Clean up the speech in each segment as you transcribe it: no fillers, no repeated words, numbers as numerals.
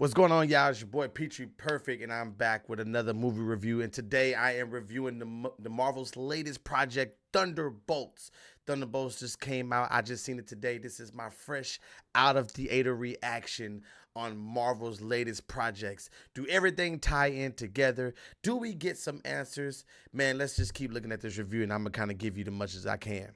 What's going on, y'all? It's your boy PetryPerfect, and I'm back with another movie review. And today I am reviewing the Marvel's latest project, Thunderbolts. Thunderbolts just came out. I just seen it today. This is my fresh out of theater reaction on Marvel's latest projects. Do everything tie in together? Do we get some answers? Man, let's just keep looking at this review, and I'm gonna kind of give you the much as I can.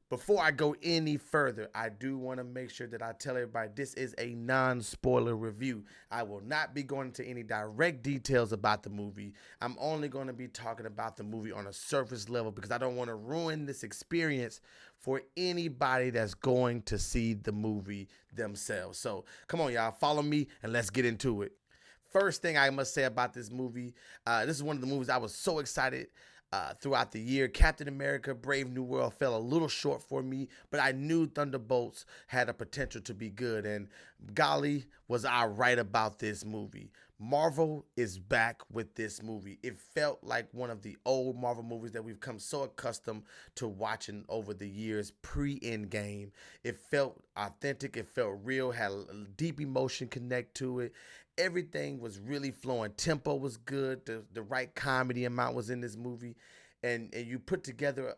Before I go any further, I do want to make sure that I tell everybody this is a non-spoiler review. I will not be going into any direct details about the movie. I'm only going to be talking about the movie on a surface level because I don't want to ruin this experience for anybody that's going to see the movie themselves. So come on, y'all, follow me and let's get into it. First thing I must say about this movie, this is one of the movies I was so excited throughout the year. Captain America Brave New World fell a little short for me, but I knew Thunderbolts had a potential to be good, and golly, was I right about this movie. Marvel is back with this movie. It felt like one of the old Marvel movies that we've come so accustomed to watching over the years pre-Endgame. It felt authentic, it felt real, had a deep emotion connect to it. Everything was really flowing. Tempo was good. The right comedy amount was in this movie. And you put together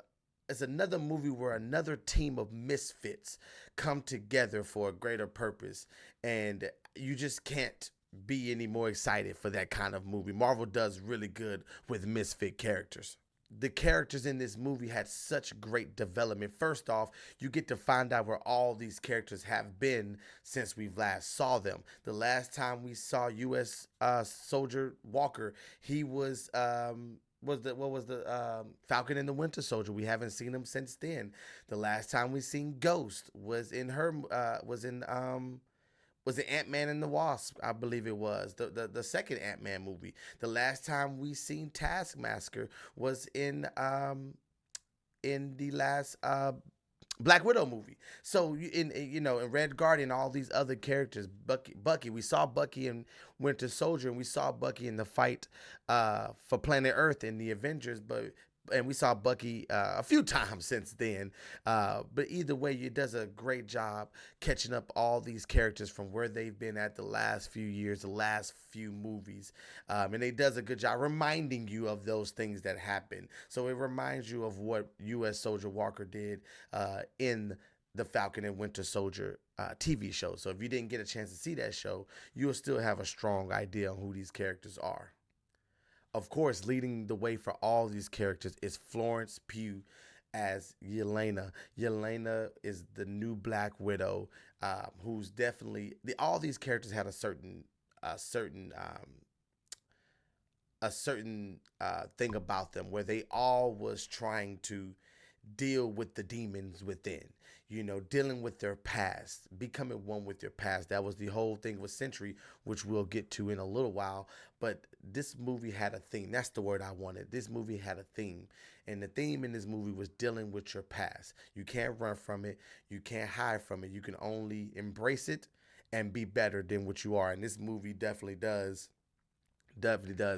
it's another movie where another team of misfits come together for a greater purpose. And you just can't be any more excited for that kind of movie. Marvel does really good with misfit characters. The characters in this movie had such great development. First off, you get to find out where all these characters have been since we've last saw them. The last time we saw U.S. Soldier Walker, he was the Falcon and the Winter Soldier. We haven't seen him since then. The last time we seen Ghost was it Ant-Man and the Wasp, I believe it was the second Ant-Man movie. The last time we seen Taskmaster was in the last Black Widow movie. So in Red Guardian, all these other characters, Bucky, we saw Bucky in Winter Soldier, and we saw Bucky in the fight for Planet Earth in the Avengers, and we saw Bucky a few times since then. But either way, it does a great job catching up all these characters from where they've been at the last few years, the last few movies. And it does a good job reminding you of those things that happened. So it reminds you of what U.S. Soldier Walker did in the Falcon and Winter Soldier TV show. So if you didn't get a chance to see that show, you'll still have a strong idea on who these characters are. Of course, leading the way for all these characters is Florence Pugh as Yelena. Yelena is the new Black Widow, who's definitely all these characters had a certain thing about them where they all was trying to deal with the demons within, dealing with their past, becoming one with their past. That was the whole thing with Century, which we'll get to in a little while. But this movie had a theme. That's the word I wanted. This movie had a theme. And the theme in this movie was dealing with your past. You can't run from it. You can't hide from it. You can only embrace it and be better than what you are. And this movie definitely does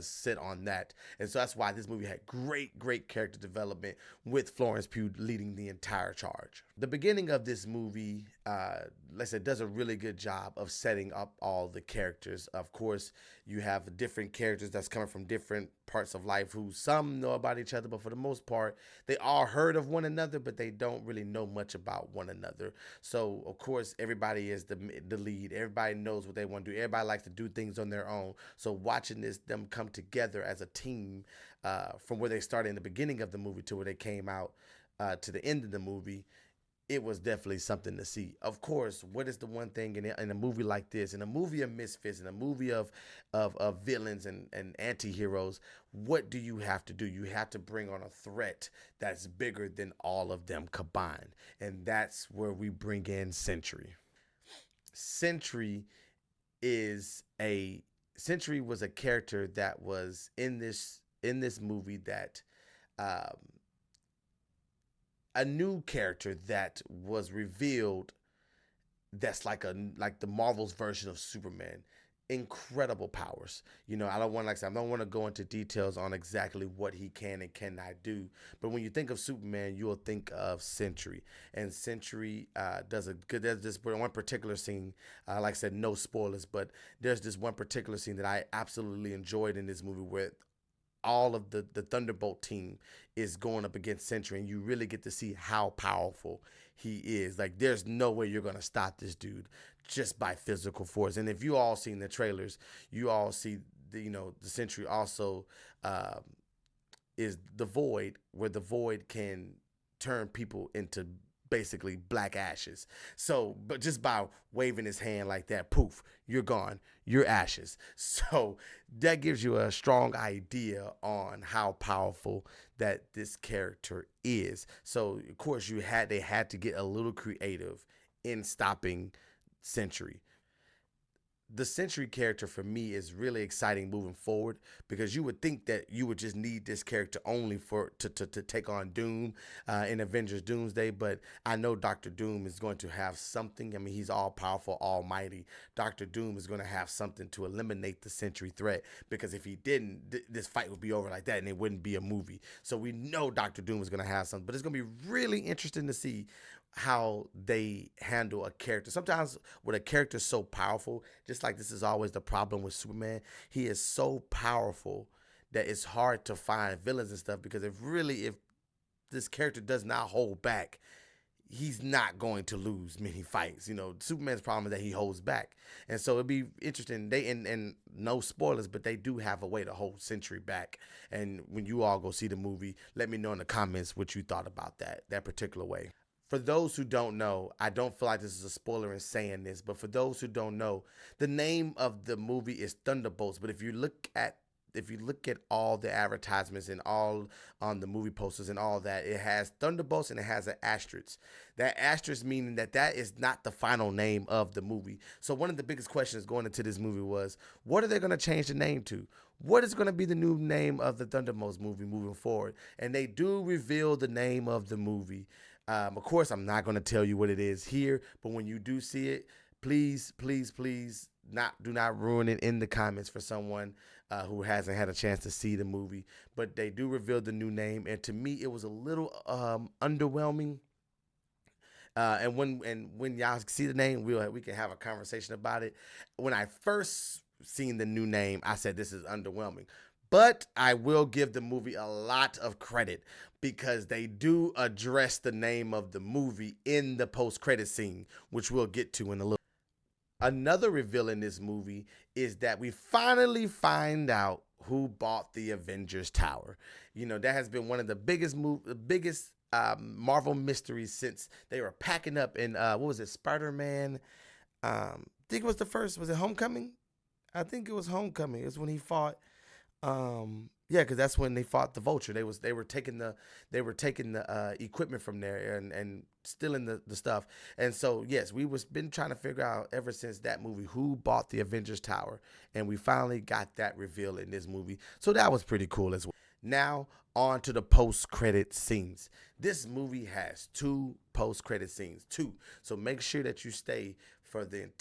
sit on that. And so that's why this movie had great character development with Florence Pugh leading the entire charge. The beginning of this movie, like I said, does a really good job of setting up all the characters. Of course, you have different characters that's coming from different parts of life who some know about each other, but for the most part, they all heard of one another, but they don't really know much about one another. So, of course, everybody is the lead. Everybody knows what they want to do. Everybody likes to do things on their own. So watching them come together as a team from where they started in the beginning of the movie to where they came out to the end of the movie, it was definitely something to see. Of course, what is the one thing in a movie like this, in a movie of misfits, in a movie of villains and anti-heroes, what do you have to do? You have to bring on a threat that's bigger than all of them combined. And that's where we bring in Sentry. Sentry is a Sentry was a character that was in this movie that um, a new character that was revealed that's like the Marvel's version of Superman. incredible powers. I don't want, like I said, I don't want to go into details on exactly what he can and cannot do. But when you think of Superman, you'll think of Sentry, and Sentry does a good. There's this one particular scene. Like I said, no spoilers, but there's this one particular scene that I absolutely enjoyed in this movie where all of the Thunderbolt team is going up against Sentry, and you really get to see how powerful he is. Like, there's no way you're gonna stop this dude just by physical force. And if you all seen the trailers, you all see the Sentry also is the Void, where the Void can turn people into basically black ashes. So, but just by waving his hand like that, poof, you're gone. You're ashes. So that gives you a strong idea on how powerful that this character is. So of course they had to get a little creative in stopping Sentry. The Sentry character for me is really exciting moving forward, because you would think that you would just need this character only to take on Doom in Avengers Doomsday, but I know Doctor Doom is going to have something. I mean, he's all powerful, almighty. Doctor Doom is going to have something to eliminate the Sentry threat, because if he didn't, this fight would be over like that and it wouldn't be a movie. So we know Doctor Doom is going to have something, but it's going to be really interesting to see how they handle a character. Sometimes with a character so powerful, just like this is always the problem with Superman, he is so powerful that it's hard to find villains and stuff, because if this character does not hold back, he's not going to lose many fights. Superman's problem is that he holds back. And so it'd be interesting. And no spoilers, but they do have a way to hold Sentry back. And when you all go see the movie, let me know in the comments what you thought about that particular way. For those who don't know, I don't feel like this is a spoiler in saying this, but for those who don't know, the name of the movie is Thunderbolts. But if you look at all the advertisements and all on the movie posters and all that, it has Thunderbolts and it has an asterisk. That asterisk meaning that is not the final name of the movie. So one of the biggest questions going into this movie was, what are they going to change the name to? What is going to be the new name of the Thunderbolts movie moving forward? And they do reveal the name of the movie. Of course, I'm not going to tell you what it is here, but when you do see it, please, please, please do not ruin it in the comments for someone who hasn't had a chance to see the movie. But they do reveal the new name, and to me, it was a little underwhelming. And when y'all see the name, we can have a conversation about it. When I first seen the new name, I said this is underwhelming. But I will give the movie a lot of credit, because they do address the name of the movie in the post-credit scene, which we'll get to in a little. Another reveal in this movie is that we finally find out who bought the Avengers Tower. That has been one of the biggest Marvel mysteries since they were packing up in what was it, Spider-Man? I think it was the first. Was it Homecoming? I think it was Homecoming. It was when he fought. Yeah, because that's when they fought the Vulture. They were taking the equipment from there and stealing the stuff. And so yes, we been trying to figure out ever since that movie who bought the Avengers Tower, and we finally got that reveal in this movie. So that was pretty cool as well. Now on to the post-credit scenes. This movie has 2 post-credit scenes, 2. So make sure that you stay for the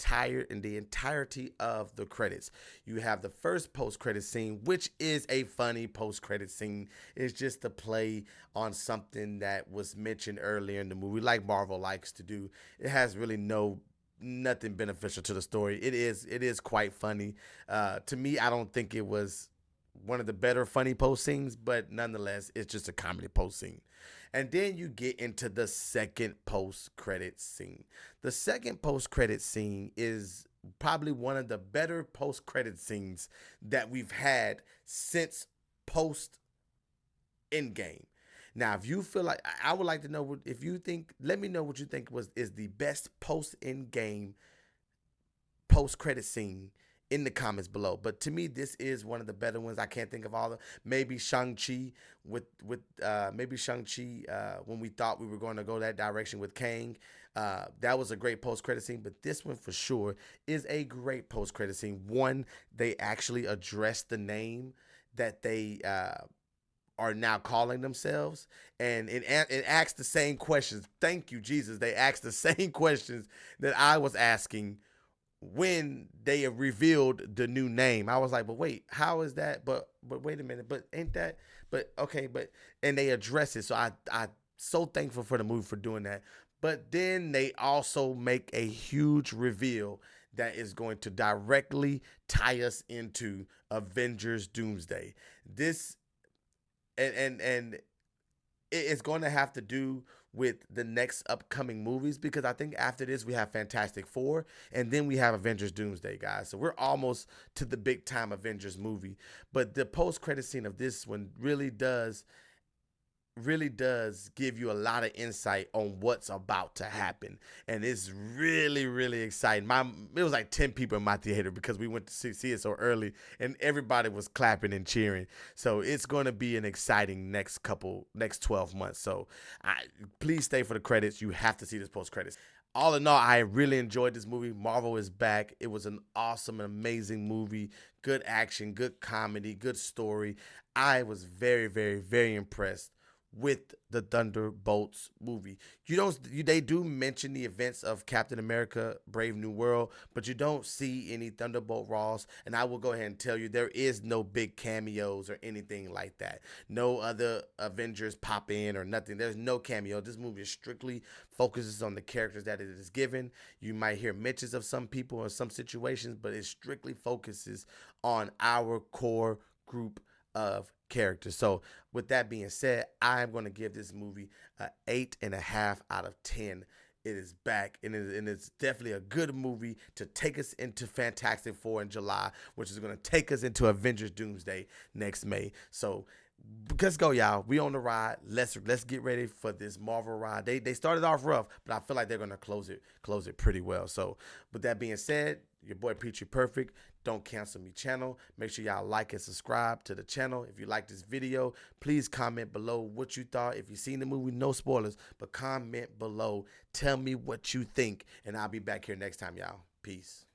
entirety of the credits. You have the first post-credit scene, which is a funny post-credit scene. It's just a play on something that was mentioned earlier in the movie, like Marvel likes to do. It has really nothing beneficial to the story. It is quite funny. To me, I don't think it was one of the better funny post scenes, but nonetheless, it's just a comedy post scene. And then you get into the second post-credit scene. The second post-credit scene is probably one of the better post-credit scenes that we've had since post-Endgame. Now, if you feel like, I would like to know if you think, let me know what you think is the best post-Endgame post-credit scene in the comments below. But to me, this is one of the better ones. I can't think of all of them. Maybe Shang-Chi when we thought we were going to go that direction with Kang. That was a great post-credit scene, but this one for sure is a great post-credit scene. One, they actually address the name that they are now calling themselves, and it asks the same questions. Thank you, Jesus. They asked the same questions that I was asking when they revealed the new name. I was like, but wait, how is that? But wait a minute, but ain't that? But okay, but and they address it. So I so thankful for the movie for doing that. But then they also make a huge reveal that is going to directly tie us into Avengers Doomsday. This and it's going to have to do with the next upcoming movies, because I think after this we have Fantastic Four and then we have Avengers Doomsday, guys. So we're almost to the big time Avengers movie. But the post credit scene of this one really does give you a lot of insight on what's about to happen, and it's really exciting. It was like 10 people in my theater because we went to see it so early, and everybody was clapping and cheering. So it's going to be an exciting next 12 months. So please stay for the credits. You have to see this post credits. All in all, I really enjoyed this movie. Marvel is back. It was an awesome and amazing movie. Good action, good comedy, good story. I was very impressed with the Thunderbolts movie. They do mention the events of Captain America Brave New World, but you don't see any Thunderbolt Ross, and I will go ahead and tell you there is no big cameos or anything like that. No other Avengers pop in or nothing. There's no cameo. This movie strictly focuses on the characters that it is given. You might hear mentions of some people or some situations, but it strictly focuses on our core group of characters. So with that being said, I'm going to give this movie an 8.5 out of 10. It is back, and it's definitely a good movie to take us into Fantastic Four in July, which is going to take us into Avengers Doomsday next May. So let's go, y'all. We on the ride. Let's get ready for this Marvel ride. They started off rough, but I feel like they're gonna close it pretty well. So with that being said, your boy PetryPerfect. Don't cancel me channel. Make sure y'all like and subscribe to the channel. If you like this video, please comment below what you thought. If you've seen the movie, no spoilers, but comment below. Tell me what you think, and I'll be back here next time, y'all. Peace.